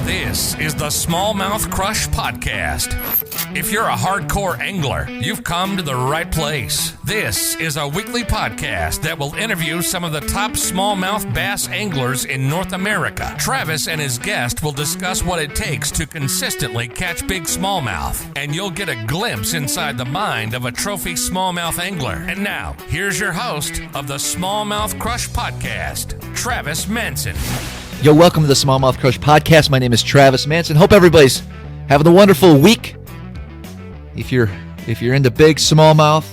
This is the Smallmouth Crush Podcast. If you're a hardcore angler, you've come to the right place. This is a weekly podcast that will interview some of the top smallmouth bass anglers in North America. Travis and his guest will discuss what it takes to consistently catch big smallmouth, and you'll get a glimpse inside the mind of a trophy smallmouth angler. And now, here's your host of the Smallmouth Crush Podcast, Travis Manson. Yo, welcome to the Smallmouth Crush Podcast. My name is Travis Manson. Hope everybody's having a wonderful week. If you're into big smallmouth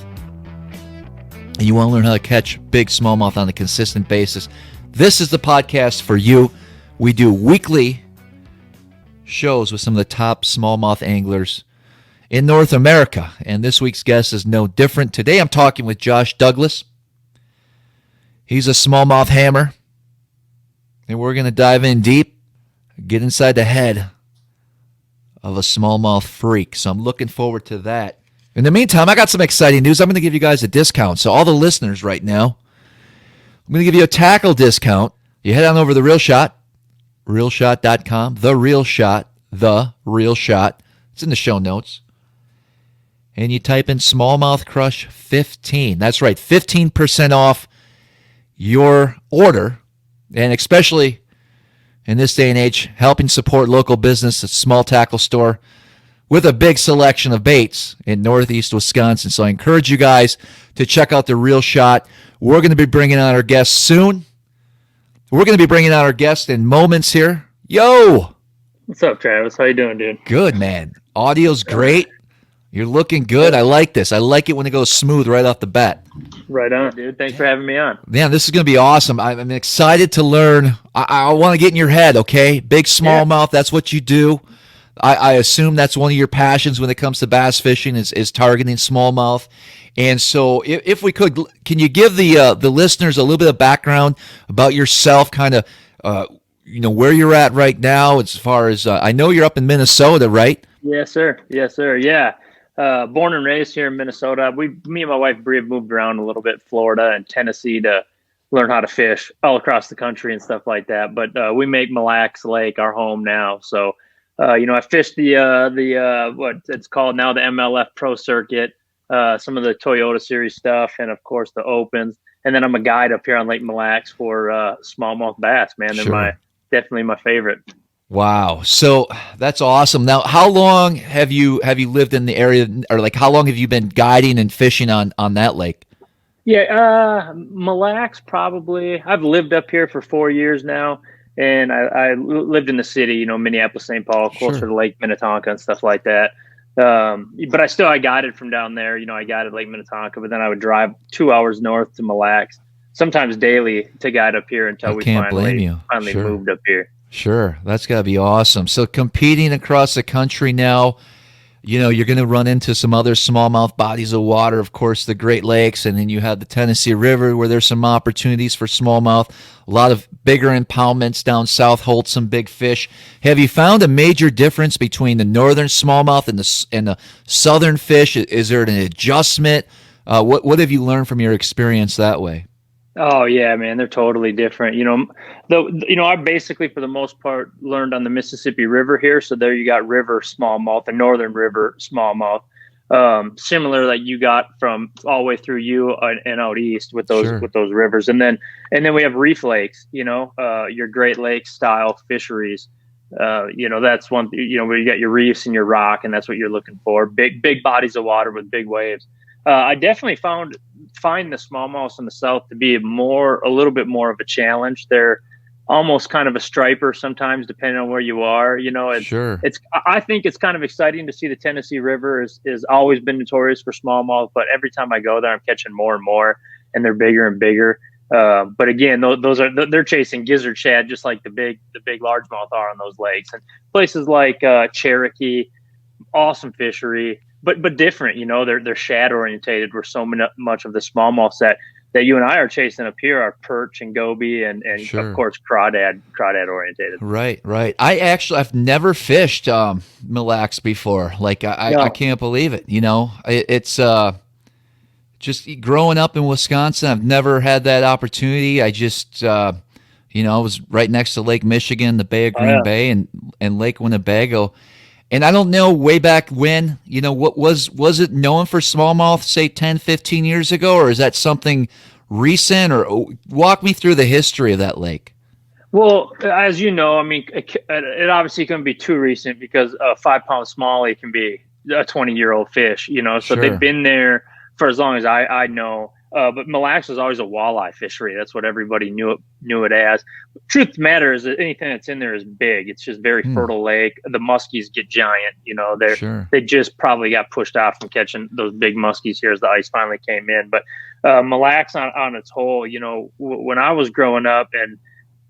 and you want to learn how to catch big smallmouth on a consistent basis, this is the podcast for you. We do weekly shows with some of the top smallmouth anglers in North America, and this week's guest is no different. Today I'm talking with Josh Douglas. He's a smallmouth hammer. And we're going to dive in deep, get inside the head of a smallmouth freak. So I'm looking forward to that. In the meantime, I got some exciting news. I'm going to give you guys a discount. So all the listeners right now, I'm going to give you a tackle discount. You head on over to The Real Shot, realshot.com, The Real Shot, The Real Shot. It's in the show notes. And you type in Smallmouth Crush 15. That's right, 15% off your order. And especially in this day and age, helping support local business, a small tackle store with a big selection of baits in Northeast Wisconsin. So I encourage you guys to check out The Real Shot. We're going to be bringing on our guest soon. We're going to be bringing on our guest in moments here. Yo! What's up, Travis? How you doing, dude? Good, man. Audio's great. You're looking good. I like this. I like it when it goes smooth right off the bat. Right on, dude. Thanks for having me on. Man, this is going to be awesome. I'm excited to learn. I want to get in your head, okay? Big smallmouth, that's what you do. I assume that's one of your passions when it comes to bass fishing is targeting smallmouth. And so if we could, can you give the listeners a little bit of background about yourself, kind of, where you're at right now as far as, I know you're up in Minnesota, right? Yes, sir. Yes, sir. Yeah. Born and raised here in Minnesota. Me and my wife Brie have moved around a little bit, Florida and Tennessee, to learn how to fish all across the country and stuff like that. But we make Mille Lacs Lake our home now. So, I fished the what it's called now, the MLF Pro Circuit, some of the Toyota Series stuff, and of course the Opens. And then I'm a guide up here on Lake Mille Lacs for smallmouth bass. Man, they're definitely my favorite. Wow. So that's awesome. Now, how long have you lived in the area, or like how long have you been guiding and fishing on that lake? Yeah, Mille Lacs probably. I've lived up here for 4 years now, and I lived in the city, Minneapolis, St. Paul, closer to Lake Minnetonka and stuff like that. But I guided from down there. I guided Lake Minnetonka, but then I would drive 2 hours north to Mille Lacs, sometimes daily, to guide up here until we finally moved up here. Sure. That's got to be awesome. So competing across the country now, you're going to run into some other smallmouth bodies of water, of course, the Great Lakes, and then you have the Tennessee River where there's some opportunities for smallmouth, a lot of bigger impoundments down south hold some big fish. Have you found a major difference between the northern smallmouth and the southern fish? Is there an adjustment? What have you learned from your experience that way? Oh yeah, man, they're totally different. I basically, for the most part, learned on the Mississippi River here. So there you got river smallmouth and northern river smallmouth, similar like you got from all the way through you and out east with those rivers. And then we have reef lakes. Your Great Lakes style fisheries. That's one. Where you got your reefs and your rock, and that's what you're looking for. Big bodies of water with big waves. I definitely find the smallmouths in the south to be a little bit more of a challenge. They're almost kind of a striper sometimes, depending on where you are. I think it's kind of exciting to see the Tennessee River is always been notorious for smallmouth, but every time I go there, I'm catching more and more, and they're bigger and bigger. But again, they're chasing gizzard shad just like the big largemouth are on those lakes. And places like Cherokee, awesome fishery. But different, they're shad orientated, where so much of the smallmouths that you and I are chasing up here are perch and goby and of course crawdad orientated. Right. I've never fished Mille Lacs before. Like I can't believe it. It's just growing up in Wisconsin, I've never had that opportunity. I just I was right next to Lake Michigan, the Bay of Green Bay, and and Lake Winnebago. And I don't know way back when, what was it known for smallmouth, say 10, 15 years ago, or is that something recent? Or walk me through the history of that lake. Well, as you know, I mean, it obviously couldn't be too recent because a 5-pound smallie can be a 20-year-old fish, so Sure. they've been there for as long as I know. But Mille Lacs was always a walleye fishery. That's what everybody knew it as. Truth of the matter is that anything that's in there is big. It's just very fertile lake. The muskies get giant. They just probably got pushed off from catching those big muskies here as the ice finally came in. But Mille Lacs on its whole, when I was growing up, and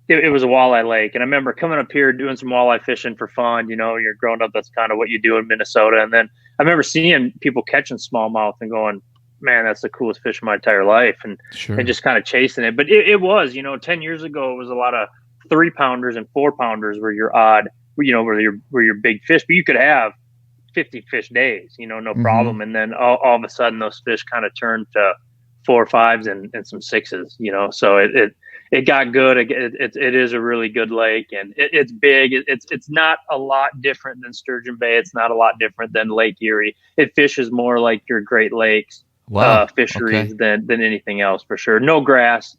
it was a walleye lake, and I remember coming up here doing some walleye fishing for fun. You're growing up, that's kind of what you do in Minnesota. And then I remember seeing people catching smallmouth and going, man, that's the coolest fish of my entire life, and just kind of chasing it. But it was, 10 years ago, it was a lot of 3-pounders and 4-pounders were your odd, were your big fish. But you could have 50 fish days, no problem. And then all of a sudden, those fish kind of turned to 4 or 5s and some 6s, So it got good. It is a really good lake, and it's big. It's not a lot different than Sturgeon Bay. It's not a lot different than Lake Erie. It fishes more like your Great Lakes. Fisheries than anything else, for sure. No grass,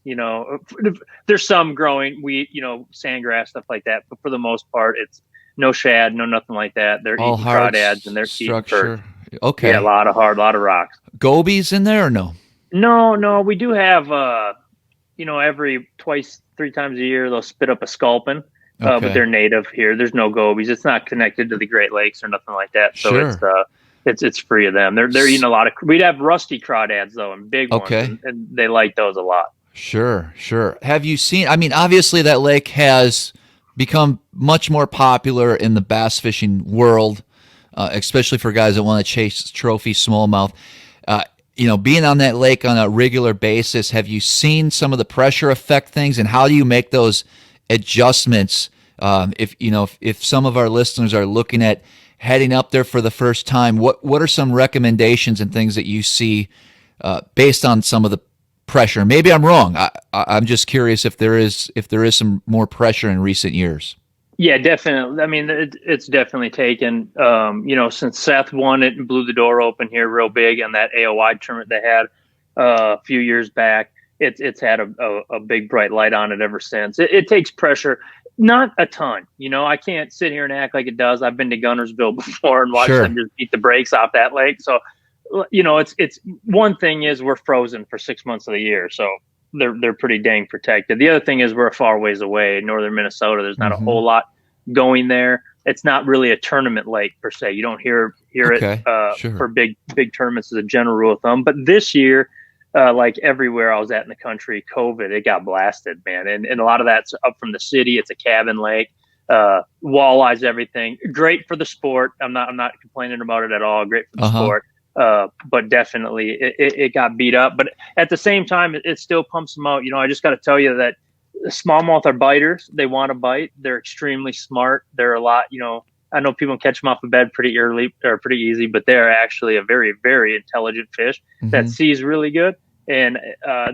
there's some growing wheat, sandgrass, stuff like that. But for the most part, it's no shad, no nothing like that. They're all eating hard crawdads and they're structure. eating perch. Okay. Yeah, a lot of rocks. Gobies in there or no? No. We do have, every 2-3 times a year, they'll spit up a sculpin. But they're native here. There's no gobies. It's not connected to the Great Lakes or nothing like that. So it's free of them. They're eating a lot of. We'd have rusty crawdads though, and big ones, and they like those a lot. Sure. Have you seen? I mean, obviously that lake has become much more popular in the bass fishing world, especially for guys that want to chase trophy smallmouth. Being on that lake on a regular basis, have you seen some of the pressure affect things, and how do you make those adjustments? If some of our listeners are looking at heading up there for the first time, what are some recommendations and things that you see based on some of the pressure? Maybe I'm wrong. I'm just curious if there is some more pressure in recent years. Yeah, definitely. I mean, it's definitely taken. Since Seth won it and blew the door open here real big on that AOI tournament they had a few years back, it's had a big bright light on it ever since. It takes pressure. Not a ton, I can't sit here and act like it does. I've been to Gunnersville before and watched them just beat the brakes off that lake. So, it's one thing is we're frozen for 6 months of the year. So they're pretty dang protected. The other thing is we're a far ways away in northern Minnesota. There's not a whole lot going there. It's not really a tournament lake per se. You don't hear it for big tournaments as a general rule of thumb. But this year, like everywhere I was at in the country, COVID, it got blasted, man. And a lot of that's up from the city. It's a cabin lake, walleyes, everything. Great for the sport. I'm not complaining about it at all. Great for the sport. But definitely it got beat up. But at the same time, it still pumps them out. I just got to tell you that smallmouth are biters. They want to bite. They're extremely smart. They're a lot, I know people catch them off the bed pretty early or pretty easy, but they're actually a very, very intelligent fish that sees really good. And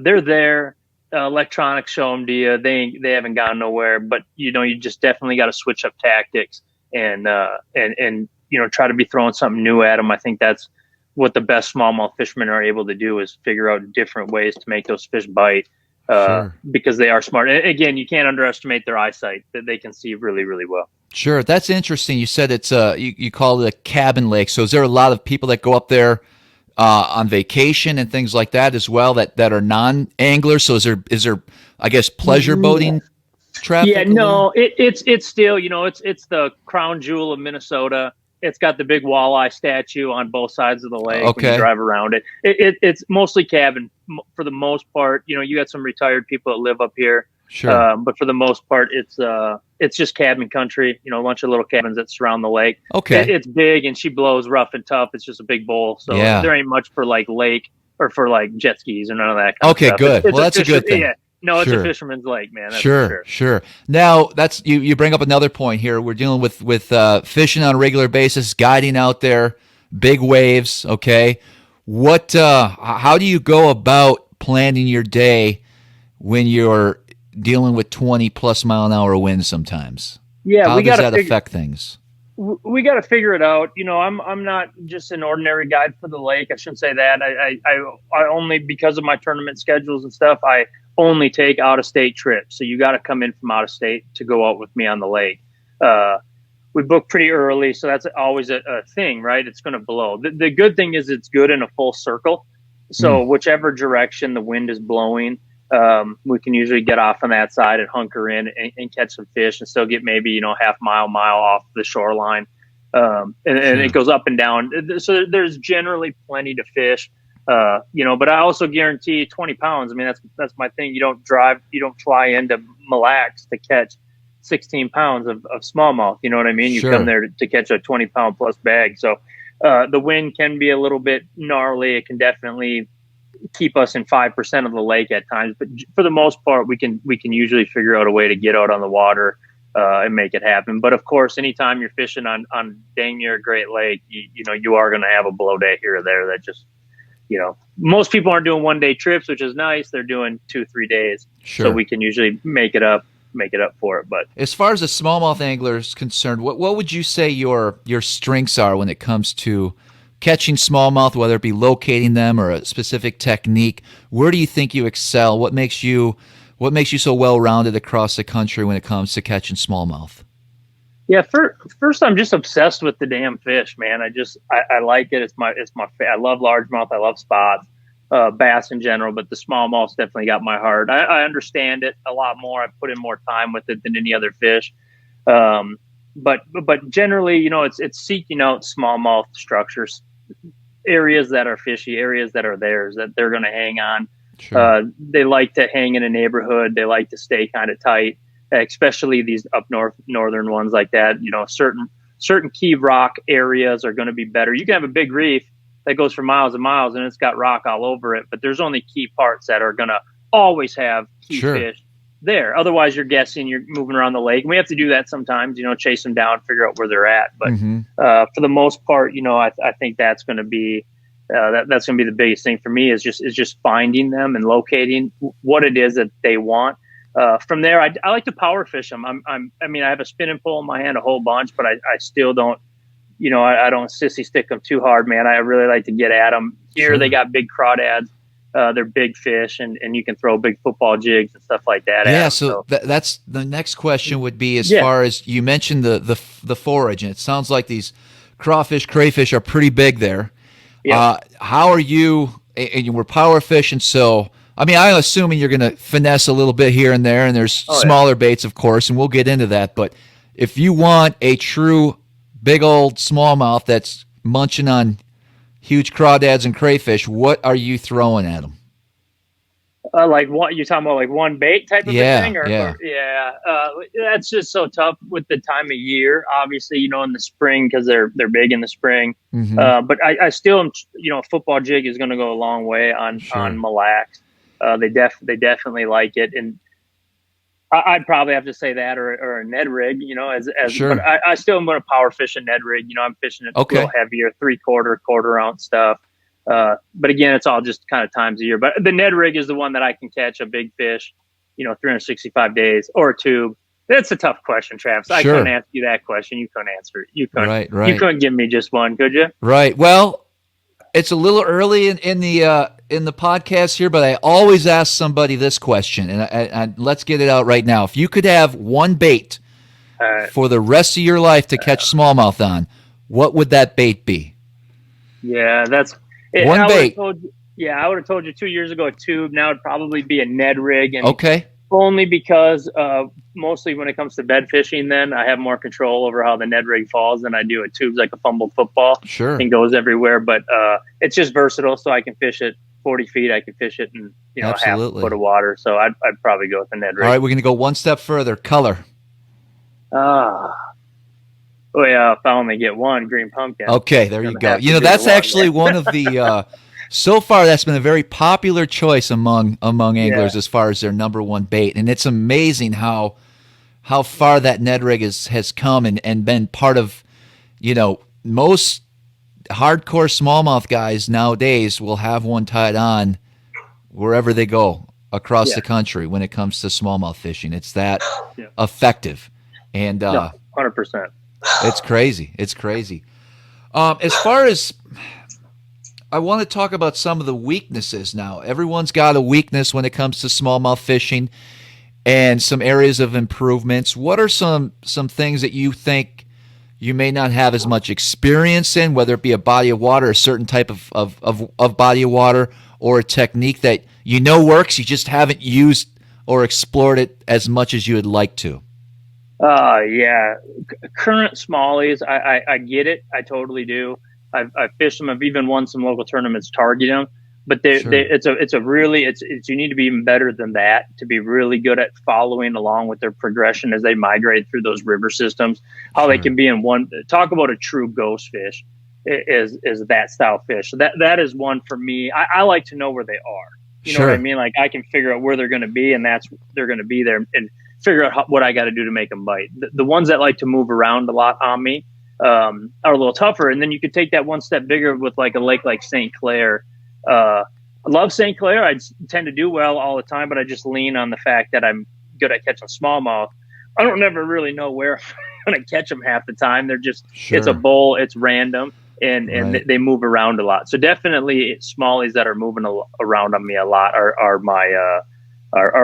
they're there. Electronics show them to you. They haven't gone nowhere, but you just definitely got to switch up tactics and try to be throwing something new at them. I think that's what the best smallmouth fishermen are able to do, is figure out different ways to make those fish bite. Because they are smart. And again, you can't underestimate their eyesight, that they can see really, really well. Sure. That's interesting. You said it's you call it a cabin lake. So is there a lot of people that go up there on vacation and things like that as well that are non-anglers? So is there I guess pleasure boating traffic? Yeah, no, it's still, it's the crown jewel of Minnesota. It's got the big walleye statue on both sides of the lake when you drive around it. It's mostly cabin for the most part. You got some retired people that live up here. Sure. But for the most part, it's just cabin country, a bunch of little cabins that surround the lake. Okay. It's big, and she blows rough and tough. It's just a big bowl. So there ain't much for like lake or for like jet skis or none of that kind of stuff. Good. Well, that's a good thing. Yeah. No, it's a fisherman's lake, man. That's Sure. Now, that's you bring up another point here. We're dealing with fishing on a regular basis, guiding out there, big waves, okay? How do you go about planning your day when you're dealing with 20 plus mile an hour winds sometimes? Yeah, How does that affect things? We got to figure it out. I'm not just an ordinary guide for the lake. I shouldn't say that. I only, because of my tournament schedules and stuff, I only take out of state trips. So you got to come in from out of state to go out with me on the lake. We book pretty early, so that's always a thing, right? It's going to blow. The good thing is it's good in a full circle. So whichever direction the wind is blowing, we can usually get off on that side and hunker in and catch some fish and still get maybe, half mile off the shoreline. And it goes up and down. So there's generally plenty to fish, but I also guarantee 20 pounds. I mean, that's my thing. You don't fly into Mille Lacs to catch 16 pounds of smallmouth. You know what I mean? You come there to catch a 20-pound plus bag. So the wind can be a little bit gnarly. It can definitely keep us in 5% of the lake at times, but for the most part, we can usually figure out a way to get out on the water and make it happen. But of course, anytime you're fishing on dang near a Great Lake, you are going to have a blow day here or there that just, most people aren't doing 1-day trips, which is nice. They're doing 2-3 days. So we can usually make it up for it. But as far as a smallmouth angler is concerned, what would you say your strengths are when it comes to catching smallmouth, whether it be locating them or a specific technique? Where do you think you excel? What makes you so well-rounded across the country when it comes to catching smallmouth? Yeah, first I'm just obsessed with the damn fish, man. I like it. It's my I love largemouth. I love spots, bass in general, but the smallmouth's definitely got my heart. I understand it a lot more. I put in more time with it than any other fish. But generally, it's seeking out smallmouth structures, areas that are fishy, areas that are theirs, that they're going to hang on. They like to hang in a neighborhood. They like to stay kind of tight, especially these up northern ones like that. Certain key rock areas are going to be better. You can have a big reef that goes for miles and miles and it's got rock all over it, but there's only key parts that are going to always have key fish there. Otherwise, you're guessing, you're moving around the lake. And we have to do that sometimes, chase them down, figure out where they're at. But for the most part, I think that's going to be that's going to be the biggest thing for me is just finding them and locating what it is that they want. From there, I like to power fish them. I have a spinning pole in my hand a whole bunch, but I still don't, I don't sissy stick them too hard, man. I really like to get at them. Here they got big crawdads. They're big fish, and you can throw big football jigs and stuff like that. Yeah, so that's the next question would be as far as you mentioned the forage, and it sounds like these crawfish, crayfish are pretty big there. Yeah. How are you? And you were power fishing, so I'm assuming you're going to finesse a little bit here and there, and there's smaller baits, of course, and we'll get into that. But if you want a true big old smallmouth that's munching on huge crawdads and crayfish, what are you throwing at them? Like what you're talking about, like one bait type of thing? That's just so tough with the time of year. Obviously, in the spring because they're big in the spring. But I still am. Football jig is going to go a long way on Mille Lacs. They definitely like it, and I'd probably have to say that or a Ned rig. But I still am going to power fish a Ned rig. I'm fishing it a little heavier, 3/4, quarter ounce stuff. But again, it's all just kind of times a year. But the Ned rig is the one that I can catch a big fish, 365 days or a tube. That's a tough question, Travis. I couldn't ask you that question. You couldn't answer it. You couldn't. Right. You couldn't give me just one, could you? Right. Well, it's a little early in the podcast here, but I always ask somebody this question, and let's get it out right now. If you could have one bait for the rest of your life to catch smallmouth on, what would that bait be? Yeah, that's one bait. I would have told you 2 years ago a tube. Now it'd probably be a Ned rig. And only because mostly when it comes to bed fishing, then I have more control over how the Ned rig falls than I do. A tube's like a fumbled football. And goes everywhere. But it's just versatile, so I can fish it 40 feet. I can fish it in half a foot of water. So I'd probably go with the Ned rig. All right, we're going to go one step further. Color. Oh yeah, if I only get one green pumpkin. Okay, there you go. That's actually one of the so far that's been a very popular choice among anglers as far as their number one bait, and it's amazing how far that Ned rig has come and been part of, most hardcore smallmouth guys nowadays will have one tied on wherever they go across the country when it comes to smallmouth fishing. It's that effective. And No, 100%. it's crazy. It's crazy. As far as I want to talk about some of the weaknesses now. Everyone's got a weakness when it comes to smallmouth fishing and some areas of improvements. What are some things that you think you may not have as much experience in, whether it be a body of water, a certain type of body of water, or a technique that you know works, you just haven't used or explored it as much as you would like to? Yeah. Current smallies, I get it. I totally do. I've fished them. I've even won some local tournaments targeting them. But Sure. you need to be even better than that to be really good at following along with their progression as they migrate through those river systems. How they Sure. can be in one. Talk about a true ghost fish is that style fish. So that is one for me. I like to know where they are. You know what I mean? Like I can figure out where they're going to be, and they're going to be there, and figure out what I got to do to make them bite. The ones that like to move around a lot on me are a little tougher. And then you could take that one step bigger with like a lake like St. Clair. I love St. Clair. I tend to do well all the time, but I just lean on the fact that I'm good at catching smallmouth. I don't never really know where I'm going to catch them half the time. They're just, Sure. it's a bowl, it's random, and Right. they move around a lot. So definitely smallies that are moving around on me a lot are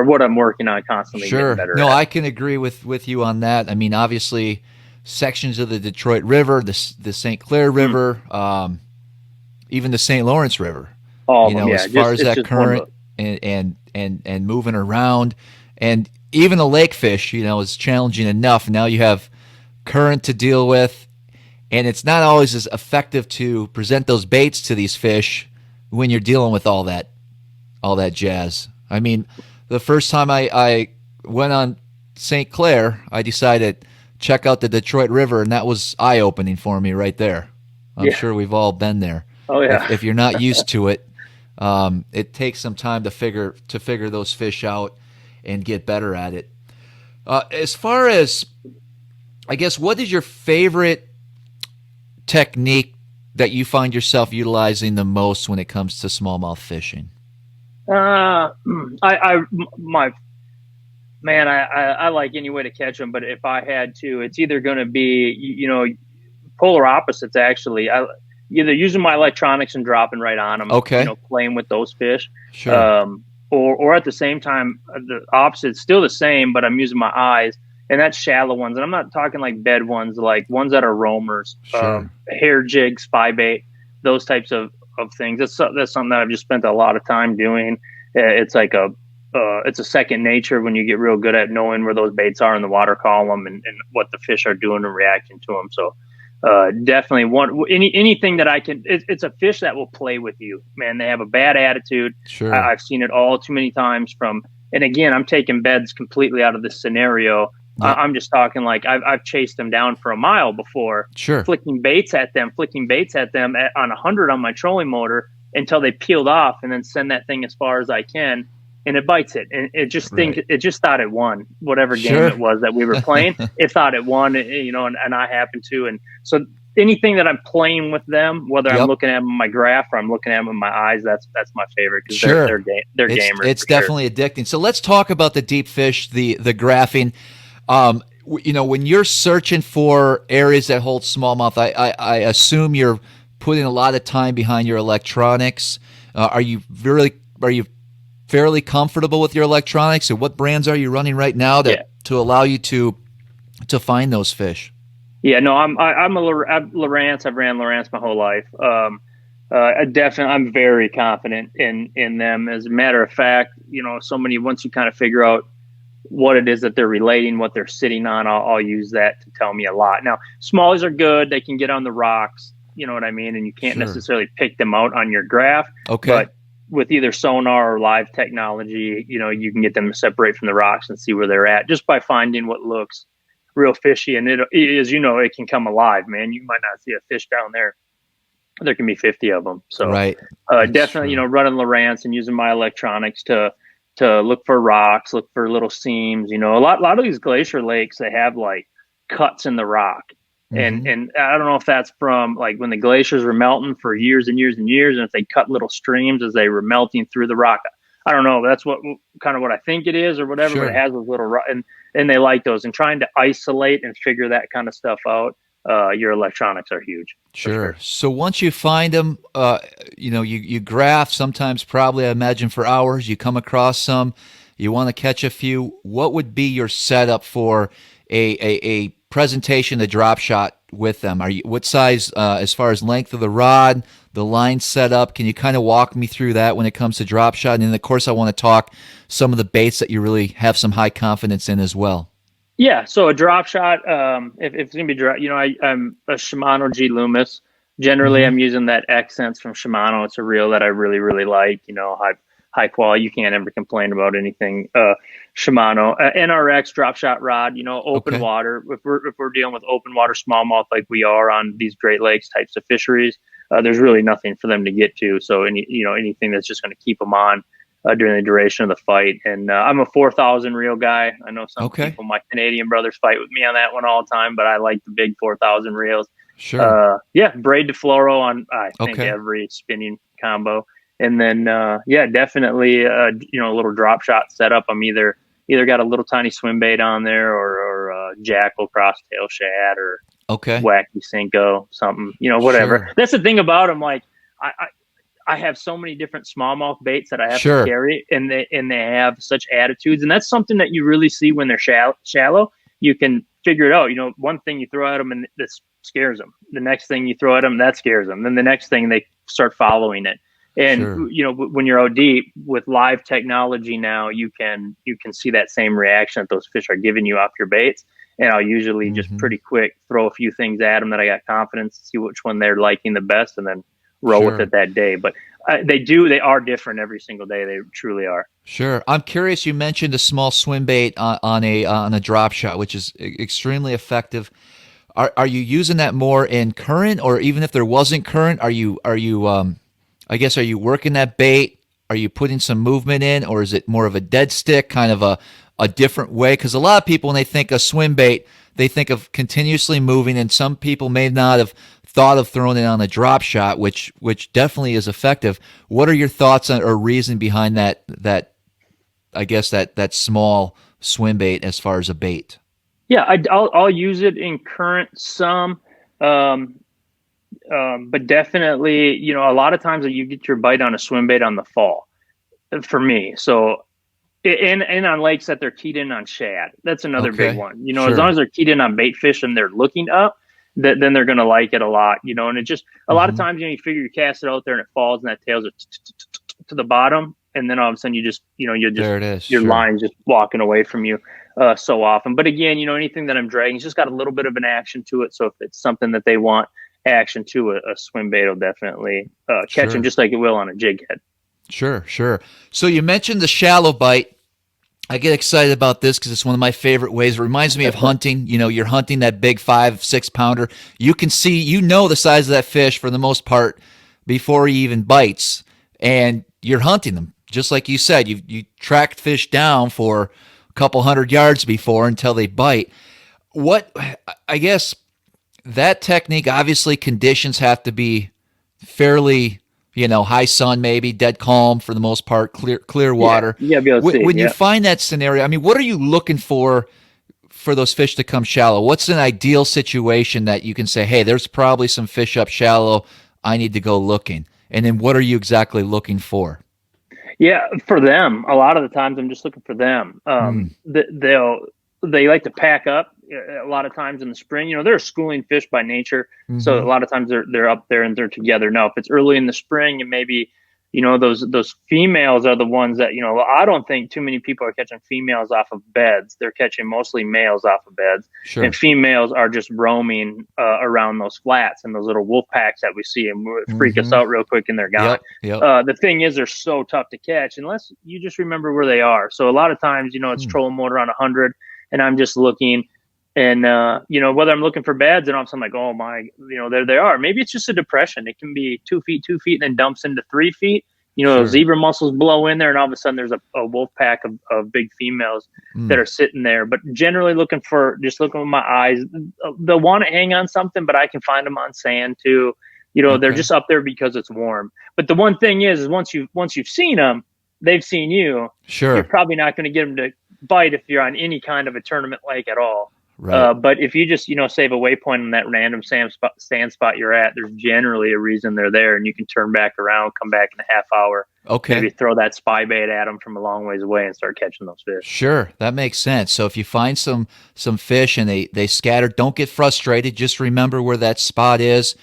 what I'm working on constantly. Sure. Getting better No, at. I can agree with you on that. I mean, obviously, sections of the Detroit River, the St. Clair River, even the St. Lawrence River. All You of know, them, as yeah. far as It's that just one of current and moving around, and even a lake fish, you know, is challenging enough. Now you have current to deal with, and it's not always as effective to present those baits to these fish when you're dealing with all that jazz. I mean, the first time I went on St. Clair, I decided check out the Detroit River, and that was eye-opening for me right there. I'm Yeah. sure we've all been there. Oh yeah. If you're not used to it, it takes some time to figure those fish out and get better at it. As far as, I guess, what is your favorite technique that you find yourself utilizing the most when it comes to smallmouth fishing? I like any way to catch them, but if I had to, it's either going to be, polar opposites actually. Either using my electronics and dropping right on them, Okay. playing with those fish. Sure. Or at the same time, the opposite, still the same, but I'm using my eyes, and that's shallow ones. And I'm not talking like bed ones, like ones that are roamers, Sure. hair jig, spy bait, those types of things. That's something that I've just spent a lot of time doing. It's like it's a second nature when you get real good at knowing where those baits are in the water column and what the fish are doing and reacting to them. So definitely anything that I can. It's a fish that will play with you, man. They have a bad attitude. Sure. I've seen it all too many times. And again, I'm taking beds completely out of this scenario. Yep. I'm just talking like I've chased them down for a mile before, Sure. flicking baits at them on 100 on my trolling motor until they peeled off, and then send that thing as far as I can, and it bites it, and it just thought it won whatever game Sure. it was that we were playing. It thought it won, and I happened to, and so anything that I'm playing with them, whether Yep. I'm looking at them in my graph or I'm looking at them in my eyes, that's my favorite because Sure. they're gamers. It's for sure. definitely addicting. So let's talk about the deep fish, the graphing. When you're searching for areas that hold smallmouth, I assume you're putting a lot of time behind your electronics. Are you fairly comfortable with your electronics? And what brands are you running right now to allow you to find those fish? Yeah, no, I'm Lowrance. I've ran Lowrance my whole life. I'm very confident in them. As a matter of fact, once you kind of figure out what it is that they're relating, what they're sitting on, I'll use that to tell me a lot. Now, smallies are good. They can get on the rocks, you know what I mean? And you can't Sure. necessarily pick them out on your graph. Okay. But with either sonar or live technology, you can get them to separate from the rocks and see where they're at just by finding what looks real fishy. And it can come alive, man. You might not see a fish down there. There can be 50 of them. So Right. definitely, true. running Lowrance and using my electronics to look for rocks, look for little seams. A lot of these glacier lakes, they have like cuts in the rock. Mhm. And I don't know if that's from like when the glaciers were melting for years and years and years, and if they cut little streams as they were melting through the rock. I don't know. That's what kind of what I think it is or whatever. Sure. But it has those little and they like those. And trying to isolate and figure that kind of stuff out. Your electronics are huge. Sure. So once you find them, you graph sometimes, probably I imagine for hours. You come across some, you want to catch a few. What would be your setup for a presentation, a drop shot with them? What size as far as length of the rod, the line setup? Can you kind of walk me through that when it comes to drop shot? And then of course I want to talk some of the baits that you really have some high confidence in as well. Yeah, so a drop shot, if it's gonna be drop, I'm a Shimano G Loomis. Generally, I'm using that Accents from Shimano. It's a reel that I really, really like. High quality. You can't ever complain about anything. Shimano NRX drop shot rod. Open water. If we're dealing with open water smallmouth like we are on these Great Lakes types of fisheries, there's really nothing for them to get to. So anything that's just going to keep them on during the duration of the fight. And I'm a 4,000 reel guy. I know some people, my Canadian brothers, fight with me on that one all the time, but I like the big 4,000 reels. Sure. Braid to fluoro on, I think, every spinning combo. And then, definitely, a little drop shot setup. I'm either got a little tiny swim bait on there or jackal, crosstail shad, or wacky Cinco, something, whatever. Sure. That's the thing about them. Like, I have so many different smallmouth baits that I have to carry, and they have such attitudes, and that's something that you really see when they're shallow. You can figure it out. One thing you throw at them and this scares them. The next thing you throw at them, that scares them. Then the next thing they start following it. And when you're out deep with live technology now, you can see that same reaction that those fish are giving you off your baits. And I'll usually just pretty quick throw a few things at them that I got confidence to see which one they're liking the best, and then roll with it that day. But they are different every single day. They truly are. Sure. I'm curious. You mentioned a small swim bait on a drop shot, which is extremely effective. Are you using that more in current, or even if there wasn't current, are you I guess, are you working that bait? Are you putting some movement in, or is it more of a dead stick, kind of a different way? Because a lot of people, when they think of swim bait, they think of continuously moving, and some people may not have thought of throwing it on a drop shot, which definitely is effective. What are your thoughts on or reason behind that I guess that small swim bait as far as a bait? Yeah, I'll use it in current some. But definitely, a lot of times that you get your bite on a swim bait on the fall for me. So, and on lakes that they're keyed in on shad, that's another big one. As long as they're keyed in on bait fish and they're looking up, then they're going to like it a lot, and it just, a lot of times, you figure you cast it out there and it falls and that tail's to the bottom. And then all of a sudden your line's just walking away from you so often. But again, anything that I'm dragging, it's just got a little bit of an action to it. So if it's something that they want action to, a swim bait will definitely catch them just like it will on a jig head. Sure. So you mentioned the shallow bite. I get excited about this because it's one of my favorite ways. It reminds me of hunting. You're hunting that big 5-6 pounder. You can see, the size of that fish for the most part before he even bites, and you're hunting them. Just like you said, you tracked fish down for a couple 100 yards before until they bite. I guess that technique, obviously conditions have to be fairly, high sun, maybe dead calm for the most part, clear water. Yeah, be able to see. When you find that scenario, what are you looking for those fish to come shallow? What's an ideal situation that you can say, hey, there's probably some fish up shallow, I need to go looking? And then what are you exactly looking for? Yeah, for them, a lot of the times I'm just looking for them. They like to pack up a lot of times in the spring. They're a schooling fish by nature. So a lot of times they're up there and they're together. Now, if it's early in the spring and maybe, those females are the ones that, I don't think too many people are catching females off of beds. They're catching mostly males off of beds. Sure. And females are just roaming around those flats and those little wolf packs that we see, and freak us out real quick and they're gone. Yep. The thing is, they're so tough to catch unless you just remember where they are. So a lot of times, it's trolling mode around 100 and I'm just looking. And, whether I'm looking for beds and all of a sudden I'm like, oh my, there they are. Maybe it's just a depression. It can be 2 feet, and then dumps into 3 feet. Those zebra mussels blow in there and all of a sudden there's a wolf pack of big females that are sitting there. But generally looking with my eyes, they'll want to hang on something, but I can find them on sand too. They're just up there because it's warm. But the one thing is once you've seen them, they've seen you. Sure. You're probably not going to get them to bite if you're on any kind of a tournament lake at all. Right. But if you just, save a waypoint on that random sand spot you're at, there's generally a reason they're there, and you can turn back around, come back in a half hour. Okay. Maybe throw that spy bait at them from a long ways away and start catching those fish. Sure, that makes sense. So if you find some fish and they scatter, don't get frustrated. Just remember where that spot is.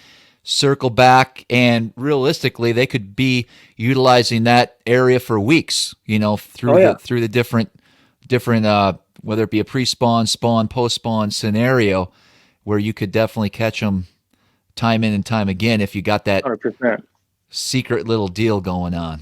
Circle back, and realistically, they could be utilizing that area for weeks. Through the different whether it be a pre-spawn, spawn, post-spawn scenario, where you could definitely catch them time in and time again if you got that 100%. secret little deal going on.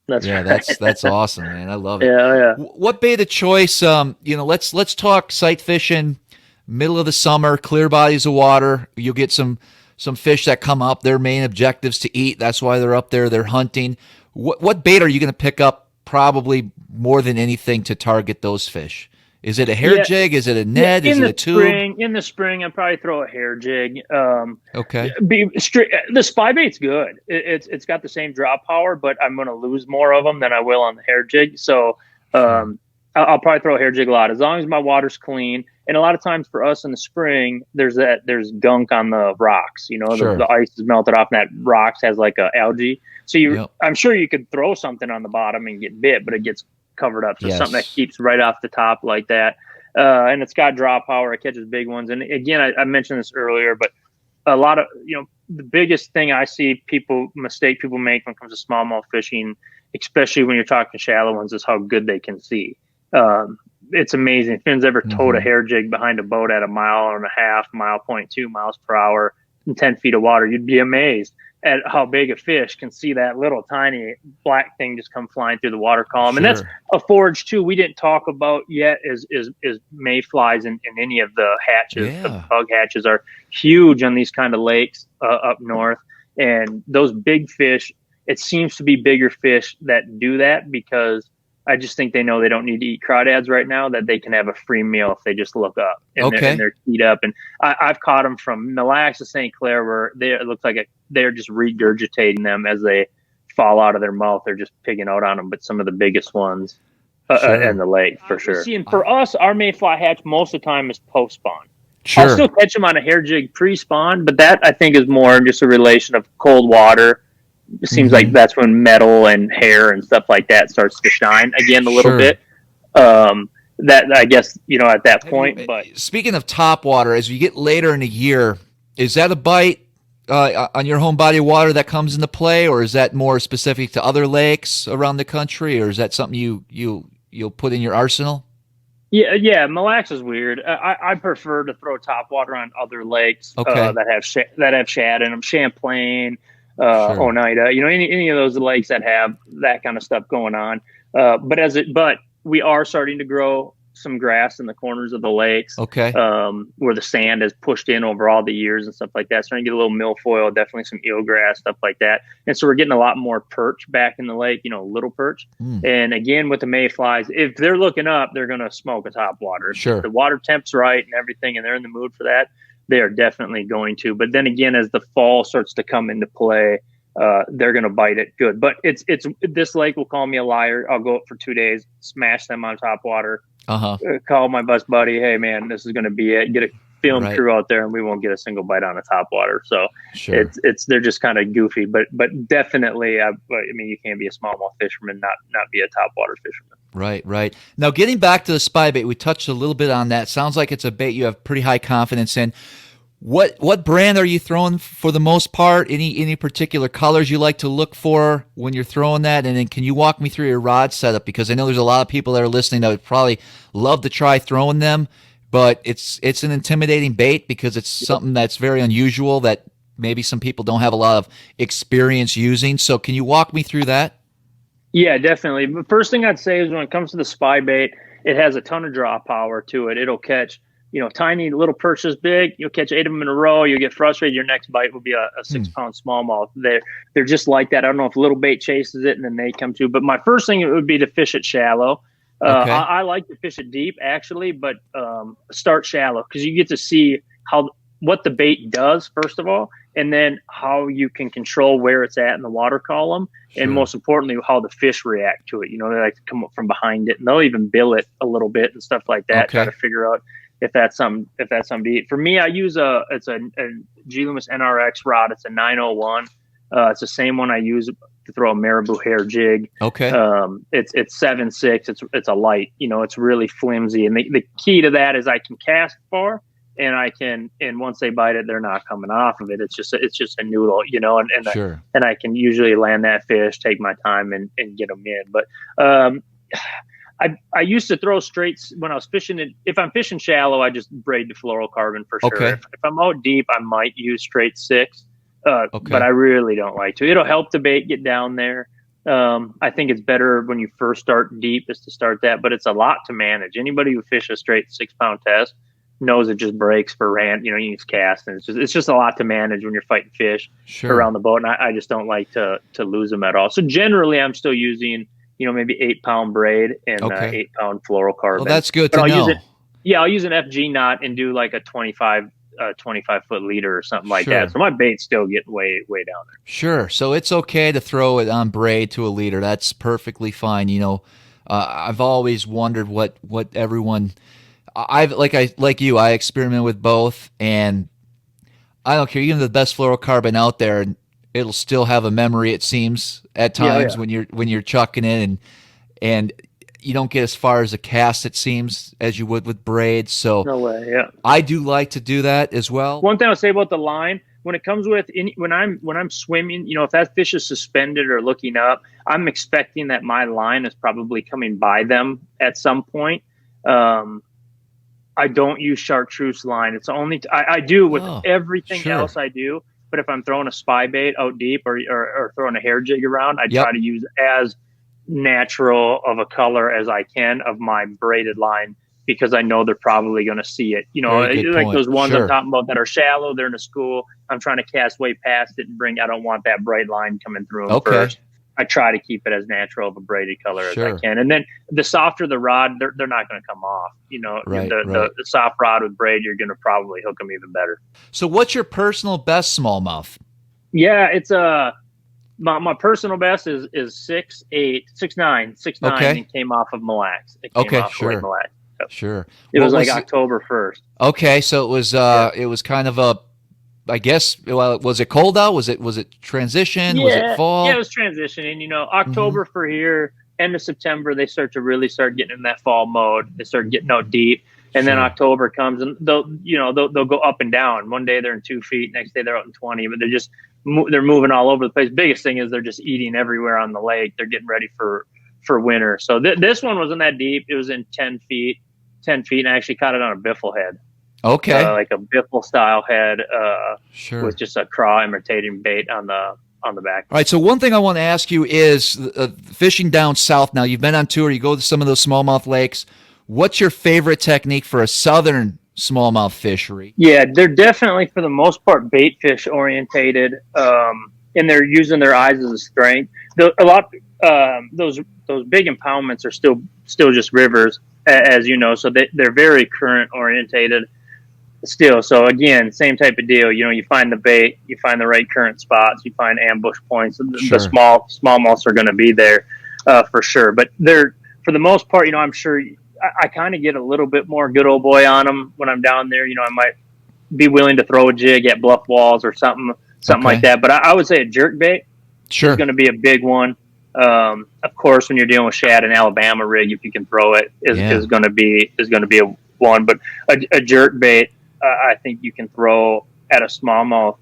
That's right. That's awesome, man. I love it. Yeah. What bait of choice? Let's talk sight fishing. Middle of the summer, clear bodies of water. You'll get some fish that come up. Their main objectives to eat. That's why they're up there. They're hunting. What bait are you going to pick up? Probably more than anything to target those fish. Is it a hair jig? Is it a net? Is it a tube? In the spring, I'd probably throw a hair jig. Okay. The spy bait's good. It's got the same drop power, but I'm going to lose more of them than I will on the hair jig. So I'll probably throw a hair jig a lot, as long as my water's clean. And a lot of times for us in the spring, there's gunk on the rocks. Sure. The ice is melted off, and that rocks has like a algae. So I'm sure you could throw something on the bottom and get bit, but it gets covered up. So something that keeps right off the top like that. And it's got drop power. It catches big ones. And again, I mentioned this earlier, but a lot of, the biggest thing I see mistake people make when it comes to smallmouth fishing, especially when you're talking shallow ones, is how good they can see. It's amazing. If anyone's ever towed a hair jig behind a boat at 1.5 miles, 1.2 miles per hour in 10 feet of water, you'd be amazed at how big a fish can see that little tiny black thing just come flying through the water column. Sure. And that's a forage too. We didn't talk about yet is mayflies in any of the hatches. Yeah. The bug hatches are huge on these kind of lakes up north. And those big fish, it seems to be bigger fish that do that, because I just think they know they don't need to eat crawdads right now, that they can have a free meal if they just look up and they're keyed up. And I've caught them from Mille Lacs to St. Clair, where it looks like they're just regurgitating them as they fall out of their mouth. They're just pigging out on them. But some of the biggest ones in the lake, for sure. See, and for us, our mayfly hatch most of the time is post-spawn. Sure. I'll still catch them on a hair jig pre-spawn, but that I think is more just a relation of cold water. It seems like that's when metal and hair and stuff like that starts to shine again a little bit. That I guess, at that point. But speaking of top water, as you get later in the year, is that a bite on your home body of water that comes into play, or is that more specific to other lakes around the country, or is that something you'll put in your arsenal? Yeah. Mille Lacs is weird. I prefer to throw top water on other lakes that have shad in them, Champlain. Oneida, any of those lakes that have that kind of stuff going on. But we are starting to grow some grass in the corners of the lakes. Okay. Where the sand has pushed in over all the years and stuff like that. Starting to get a little milfoil, definitely some eelgrass, stuff like that. And so we're getting a lot more perch back in the lake, little perch. And again, with the mayflies, if they're looking up, they're going to smoke a top water. Sure. If the water temp's right and everything, and they're in the mood for that, they are definitely going to. But then again, as the fall starts to come into play, they're going to bite it good. But it's this lake will call me a liar. I'll go up for 2 days, smash them on top water, call my best buddy, hey man, this is going to be it. Get a film crew out there, and we won't get a single bite on a top water. So they're just kind of goofy, but definitely, you can't be a smallmouth fisherman, not be a top water fisherman. Right. Now, getting back to the spy bait, we touched a little bit on that. Sounds like it's a bait you have pretty high confidence in. What brand are you throwing for the most part? Any particular colors you like to look for when you're throwing that? And then can you walk me through your rod setup? Because I know there's a lot of people that are listening that would probably love to try throwing them, but it's an intimidating bait because it's something that's very unusual that maybe some people don't have a lot of experience using. So can you walk me through that? Yeah, definitely. The first thing I'd say is when it comes to the spy bait, it has a ton of draw power to it. It'll catch, tiny little perch this big. You'll catch 8 of them in a row. You'll get frustrated. Your next bite will be a 6-pound smallmouth. They're just like that. I don't know if little bait chases it and then they come to. But my first thing would be to fish it shallow. I like to fish it deep, actually, but start shallow because you get to see how what the bait does, first of all, and then how you can control where it's at in the water column, and most importantly, how the fish react to it. You know, they like to come up from behind it, and they'll even bill it a little bit and stuff like that. Try to figure out if that's something to eat. For me, I use a G Loomis NRX rod. It's a 901. It's the same one I use to throw a marabou hair jig. Okay. It's 7.6. It's a light. You know, it's really flimsy, and the key to that is I can cast far. And once they bite it, they're not coming off of it. It's just a noodle, you know, and I can usually land that fish, take my time and get them in. But, I used to throw straights when I was fishing it. If I'm fishing shallow, I just braid the fluorocarbon for sure. Okay. If I'm out deep, I might use straight 6. But I really don't like to. It'll help the bait get down there. I think it's better when you first start deep is to start that, but it's a lot to manage. Anybody who fish a straight 6-pound test knows it just breaks for rant. You know, you use cast, and it's just a lot to manage when you're fighting fish around the boat. And I just don't like to lose them at all. So generally I'm still using, you know, maybe 8-pound braid and 8-pound fluorocarbon. Well, that's good to know. I'll use an FG knot and do like a 25 foot leader or something like that. So my bait's still getting way down there. Sure. So it's okay to throw it on braid to a leader. That's perfectly fine. You know, I've always wondered what everyone. I experiment with both, and I don't care. Even the best fluorocarbon out there, it'll still have a memory. It seems at times when you're chucking it, and you don't get as far as a cast, it seems, as you would with braids. So no way. Yeah, I do like to do that as well. One thing I'll say about the line, when it comes with when I'm swimming, you know, if that fish is suspended or looking up, I'm expecting that my line is probably coming by them at some point. I don't use chartreuse line. It's only I do with everything else I do. But if I'm throwing a spy bait out deep or throwing a hair jig around, I try to use as natural of a color as I can of my braided line, because I know they're probably going to see it. You know, like those ones I'm talking about that are shallow. They're in a school. I'm trying to cast way past it and I don't want that bright line coming through them first. I try to keep it as natural of a braided color as I can. And then the softer the rod, they're not going to come off. You know, the soft rod with braid, you're going to probably hook them even better. So what's your personal best smallmouth? Yeah, it's my personal best is 6'9", and came off of Mille Lacs. It came off of Mille Lacs. Yep. Sure. It was like October 1st. Okay, so it was kind of a, I guess, well, was it cold out? Was it transition? Was it fall? Yeah, it was transitioning. You know, October for here, end of September, they start getting in that fall mode. They start getting out deep. And then October comes, and they'll go up and down. One day they're in 2 feet, next day they're out in 20, but they're moving all over the place. Biggest thing is they're just eating everywhere on the lake. They're getting ready for winter. So this one wasn't that deep. It was in 10 feet, and I actually caught it on a biffle head. Okay. Like a biffle style head, with just a craw imitating bait on the back. All right. So one thing I want to ask you is fishing down south. Now you've been on tour. You go to some of those smallmouth lakes. What's your favorite technique for a southern smallmouth fishery? Yeah, they're definitely for the most part bait fish orientated, and they're using their eyes as a strength. Those big impoundments are still just rivers, as you know. So they're very current orientated. Still, so again, same type of deal. You know, you find the bait, you find the right current spots, you find ambush points. The smallmouths are going to be there for sure. But they're, for the most part, you know, I'm sure I kind of get a little bit more good old boy on them when I'm down there. You know, I might be willing to throw a jig at bluff walls or something like that. But I would say a jerk bait is going to be a big one. Of course, when you're dealing with shad and Alabama rig, if you can throw it, is going to be a one. But a jerk bait, I think you can throw at a smallmouth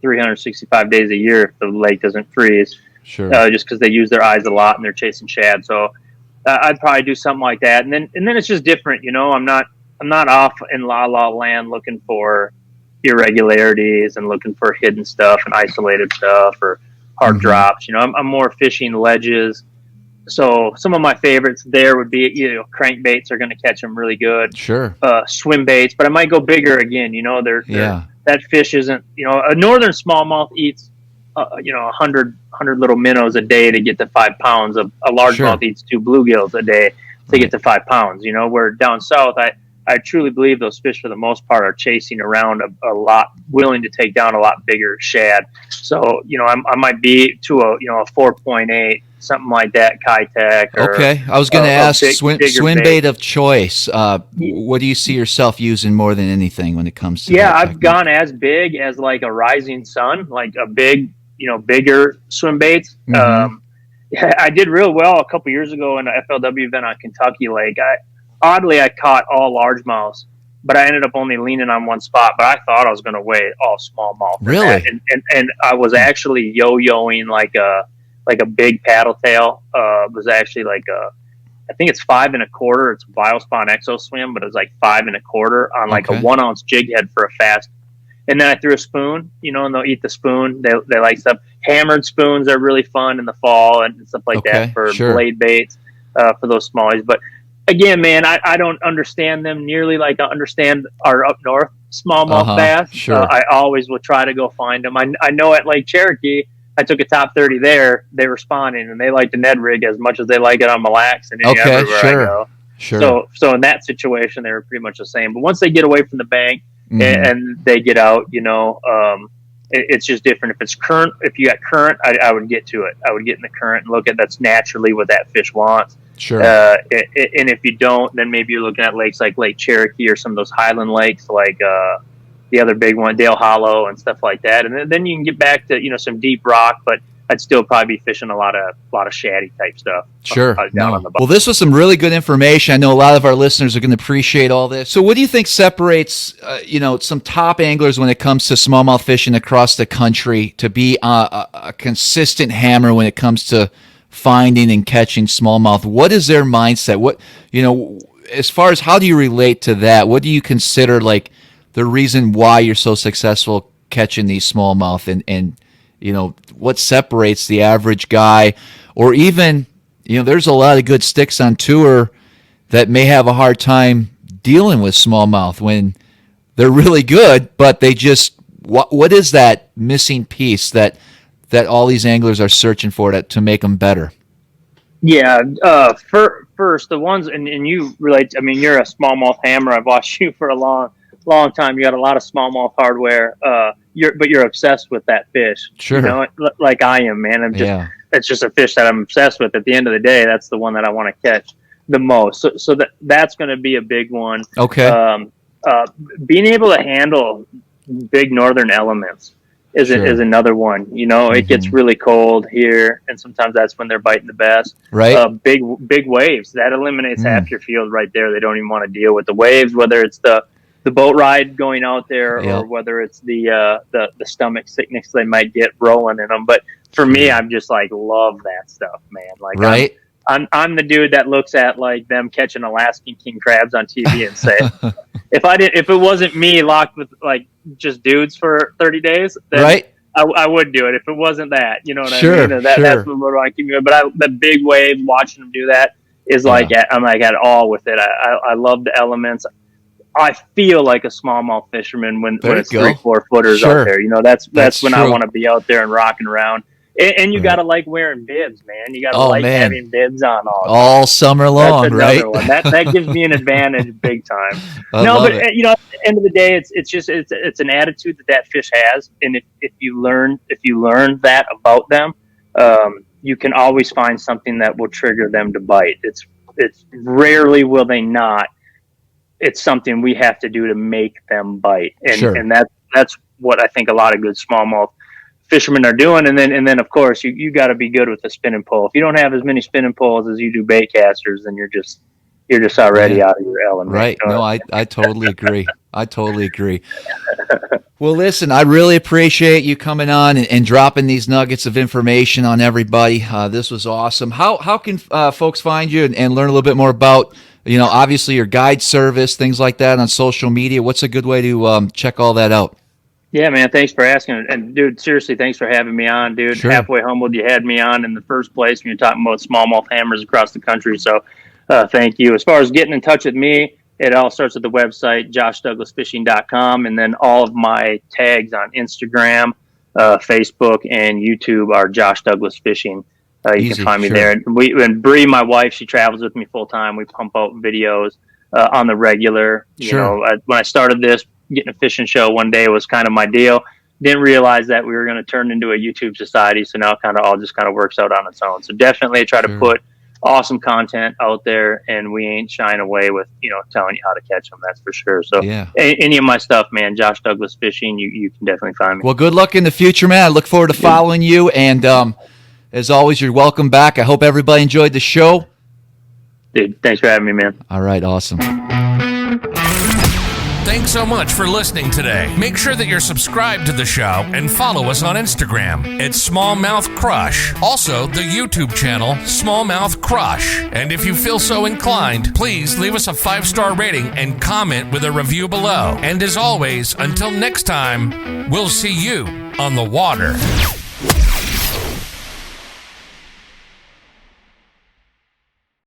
365 days a year if the lake doesn't freeze. Just because they use their eyes a lot and they're chasing shad. So I'd probably do something like that. And then it's just different. You know, I'm not off in la land looking for irregularities and looking for hidden stuff and isolated stuff or hard drops. You know, I'm more fishing ledges. So some of my favorites there would be, you know, crankbaits are going to catch them really good. Swim baits, but I might go bigger again. You know, that fish isn't, you know, a northern smallmouth eats, 100 little minnows a day to get to 5 pounds. A largemouth eats 2 bluegills a day to get to 5 pounds. You know, where down south, I I truly believe those fish for the most part are chasing around a lot, willing to take down a lot bigger shad. So, I might be to a 4.8, something like that, Kitech. Okay. I was going to ask swim bait of choice. What do you see yourself using more than anything when it comes to that I've technique? gone as big as like a Rising Sun, like a big, bigger swim baits. Mm-hmm. I did real well a couple years ago in an FLW event on Kentucky Lake. I caught all largemouths, but I ended up only leaning on one spot. But I thought I was going to weigh all smallmouth. Really? And I was actually yo-yoing like a big paddle tail. It was actually I think it's 5 1/4. It's a Biospawn Exo Swim, but it was like 5 1/4 on like a 1 ounce jig head for a fast. And then I threw a spoon, and they'll eat the spoon. They like stuff. Hammered spoons are really fun in the fall and stuff like that for blade baits, for those smallies. But again, man, I don't understand them nearly like I understand our up north smallmouth bass. Sure. I always will try to go find them. I know at Lake Cherokee, I took a top 30 there. They were spawning, and they like the Ned rig as much as they like it on Mille Lacs and everywhere I go. Sure. So in that situation, they were pretty much the same. But once they get away from the bank, and they get out, it's just different. If it's current, if you got current, I would get to it. I would get in the current and look at that's naturally what that fish wants. Sure. And if you don't, then maybe you're looking at lakes like Lake Cherokee or some of those highland lakes, like the other big one, Dale Hollow and stuff like that. And then you can get back to some deep rock, but I'd still probably be fishing a lot of shaddy type stuff. Sure. Well, this was some really good information. I know a lot of our listeners are going to appreciate all this. So what do you think separates, some top anglers when it comes to smallmouth fishing across the country to be a consistent hammer when it comes to finding and catching smallmouth? What is their mindset? What, as far as how do you relate to that? What do you consider like the reason why you're so successful catching these smallmouth and what separates the average guy, or even, there's a lot of good sticks on tour that may have a hard time dealing with smallmouth when they're really good, but they just, what is that missing piece that all these anglers are searching for to make them better? Yeah. First, the ones, and you relate, you're a smallmouth hammer. I've watched you for a long time. You got a lot of smallmouth hardware. But you're obsessed with that fish. Sure. Like I am, man. It's just a fish that I'm obsessed with. At the end of the day, that's the one that I want to catch the most. So that's going to be a big one. Okay. Being able to handle big northern elements is another one. It gets really cold here, and sometimes that's when they're biting the best. Right. Big waves, that eliminates half your field right there. They don't even want to deal with the waves, whether it's the boat ride going out there, or whether it's the stomach sickness they might get rolling in them. But for me, I'm just like, love that stuff, man. Like, right. I'm the dude that looks at like them catching Alaskan king crabs on TV and say, if it wasn't me locked with like just dudes for 30 days, then right. I would do it. If it wasn't that, you know what I mean? That's what I keep me. But the big wave, watching them do that is like, I'm like at all with it. I love the elements. I feel like a smallmouth fisherman when it's 3-4 footers out there. That's when true. I want to be out there and rocking around. And you got to like wearing bibs, man. You got to having bibs on all summer long, that's right? One. That gives me an advantage big time. But at the end of the day, it's an attitude that fish has, and if you learn that about them, you can always find something that will trigger them to bite. It's rarely will they not. It's something we have to do to make them bite, and that's what I think a lot of good smallmouth fishermen are doing. And then of course you got to be good with the spin and pull. If you don't have as many spin and pulls as you do bait casters, then you're just already out of your element. Right? No, I totally agree. I totally agree. Well, listen, I really appreciate you coming on and dropping these nuggets of information on everybody. This was awesome. How can folks find you and learn a little bit more about, obviously your guide service, things like that on social media? What's a good way to check all that out? Yeah, man, thanks for asking. And, dude, seriously, thanks for having me on, dude. Sure. Halfway humbled you had me on in the first place when you're talking about smallmouth hammers across the country. So thank you. As far as getting in touch with me, it all starts at the website, joshdouglasfishing.com. And then all of my tags on Instagram, Facebook, and YouTube are Josh Douglas Fishing. You can find me there. And Bree, my wife, she travels with me full time. We pump out videos on the regular. When I started this, getting a fishing show one day was kind of my deal. Didn't realize that we were going to turn into a YouTube society. So now kind of all just kind of works out on its own. So definitely try to put awesome content out there, and we ain't shying away with, telling you how to catch them. That's for sure. So any of my stuff, man, Josh Douglas Fishing, you can definitely find me. Well, good luck in the future, man. I look forward to following you. And as always, you're welcome back. I hope everybody enjoyed the show. Dude, thanks for having me, man. All right. Awesome. Thanks so much for listening today. Make sure that you're subscribed to the show and follow us on Instagram at Smallmouth Crush. Also, the YouTube channel, Smallmouth Crush. And if you feel so inclined, please leave us a 5-star rating and comment with a review below. And as always, until next time, we'll see you on the water.